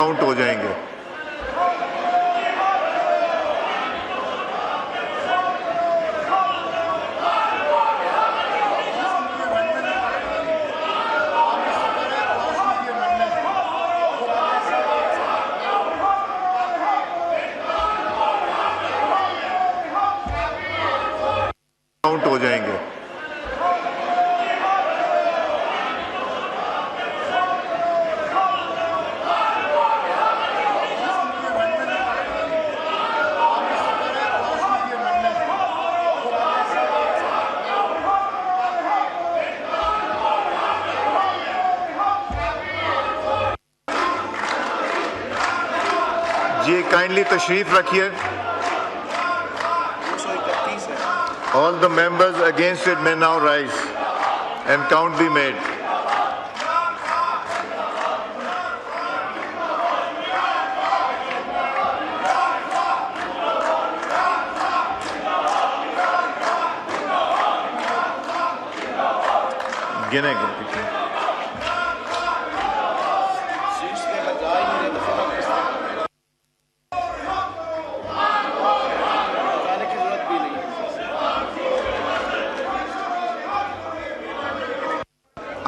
Count हो जाएंगे। Count हो जाएंगे। जी काइंडली तशरीफ रखिए। All the members against it may now rise and count be made. गिनेंगे पीछे।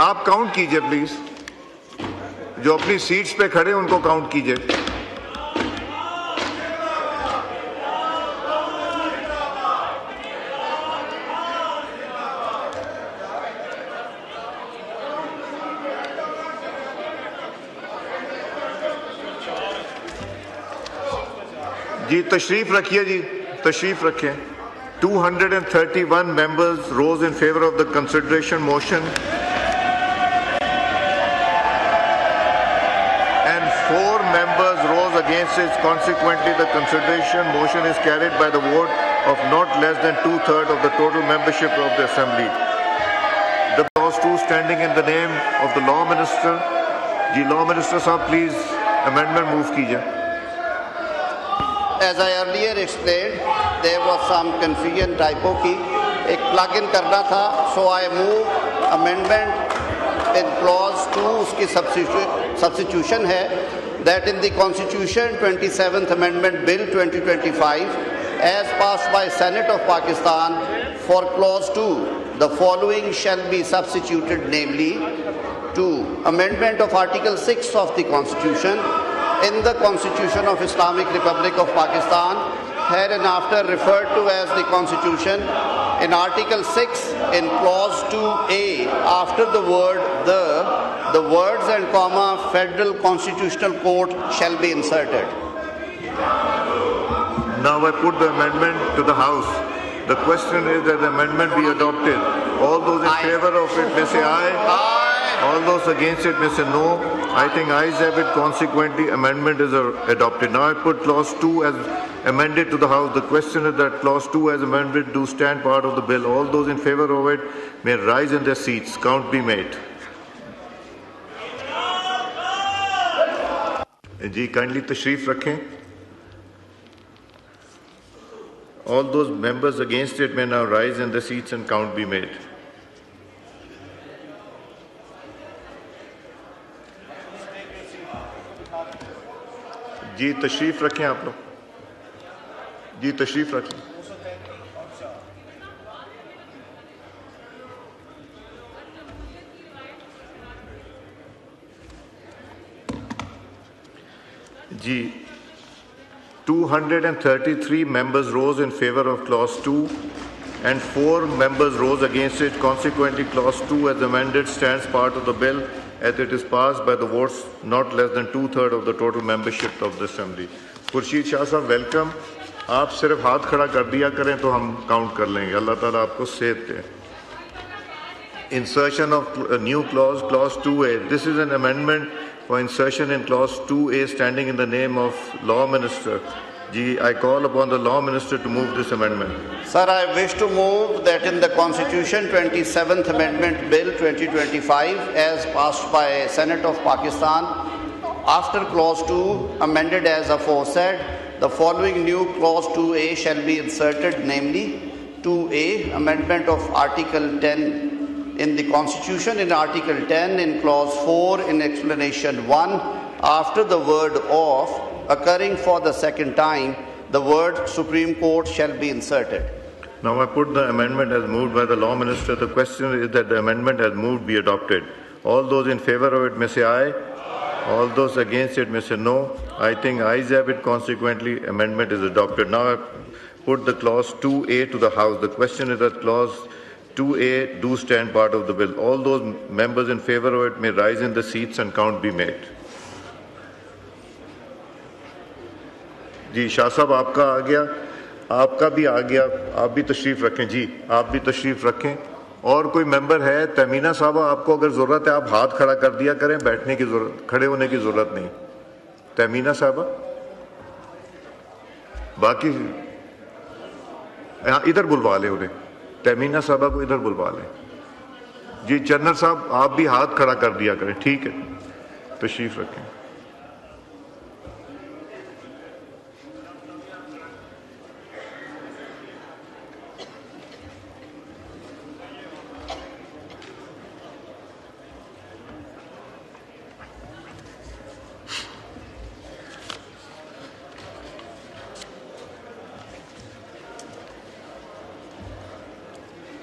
आप काउंट कीजिए प्लीज, जो अपनी सीट्स पे खड़े उनको काउंट कीजिए। जी तशरीफ रखिए, जी तशरीफ रखें। 231 members rose in favor of the consideration motion and 4 members rose against it. Consequently, the consideration motion is carried by the vote of not less than 2/3 of the total membership of the Assembly. The clause 2 standing in the name of the Law Minister. Ji Law Minister साहब please amendment move कीजिए। As I earlier explained, there was some confusion typo की एक plug in करना था, so I move amendment in clause 2 उसकी substitution है that in the Constitution 27th Amendment Bill 2025 as passed by Senate of Pakistan for clause 2 the following shall be substituted, namely 2. Amendment of Article 6 of the Constitution in the Constitution of Islamic Republic of Pakistan, hereinafter referred to as the Constitution, in Article 6 in clause 2A after the word the words and comma Federal Constitutional Court shall be inserted. Now I put the amendment to the House. The question is that the amendment be adopted. All those in favor of it may say aye. Aye. All those against it may say no. I think ayes have it. Consequently, amendment is adopted. Now I put clause 2 as amended to the House. The question is that clause 2 as amended do stand part of the bill. All those in favor of it may rise in their seats. Count be made. Ji kindly तशरीफ रखें. All those members against it may now rise in their seats and count be made. जी तशरीफ रखें आप लोग, जी तशरीफ रखें। जी 233 members rose in favor of clause 2 and 4 members rose against it. Consequently, clause 2 as amended stands part of the bill as it is passed by the votes not less than 2/3 of the total membership of the Assembly. Khurshid Shah साहब welcome. आप सिर्फ हाथ खड़ा कर दिया करें तो हम काउंट कर लेंगे। अल्लाह ताला आपको सेहत दे। Insertion of a new clause, clause 2A. This is an amendment for insertion in clause 2A standing in the name of Law Minister. I call upon the Law Minister to move this amendment. Sir, I wish to move that in the Constitution 27th Amendment Bill 2025 as passed by Senate of Pakistan, after clause 2 amended as aforesaid, the following new clause 2A shall be inserted, namely 2A, amendment of Article 10 in the Constitution in Article 10 in clause 4 in explanation 1, after the word of occurring for the second time, the word Supreme Court shall be inserted. Now I put the amendment as moved by the Law Minister. The question is that the amendment as moved be adopted. All those in favor of it may say aye. All those against it may say no. I think ayes have it. Consequently, amendment is adopted. Now I put the clause 2A to the House. The question is that clause 2A do stand part of the bill. All those members in favor of it may rise in the seats and count be made. जी शाह साहब आपका आ गया, आपका भी आ गया, आप भी तशरीफ रखें जी, आप भी तशरीफ रखें। और कोई मेंबर है? तमीना साहब, आपको अगर जरूरत है आप हाथ खड़ा कर दिया करें, बैठने की जरूरत, खड़े होने की जरूरत नहीं। तमीना साहब, बाकी इधर बुलवा ले उन्हें, तमीना साहबा को इधर बुलवा लें जी। जनरल साहब आप भी हाथ खड़ा कर दिया करें, ठीक है, तशरीफ रखें।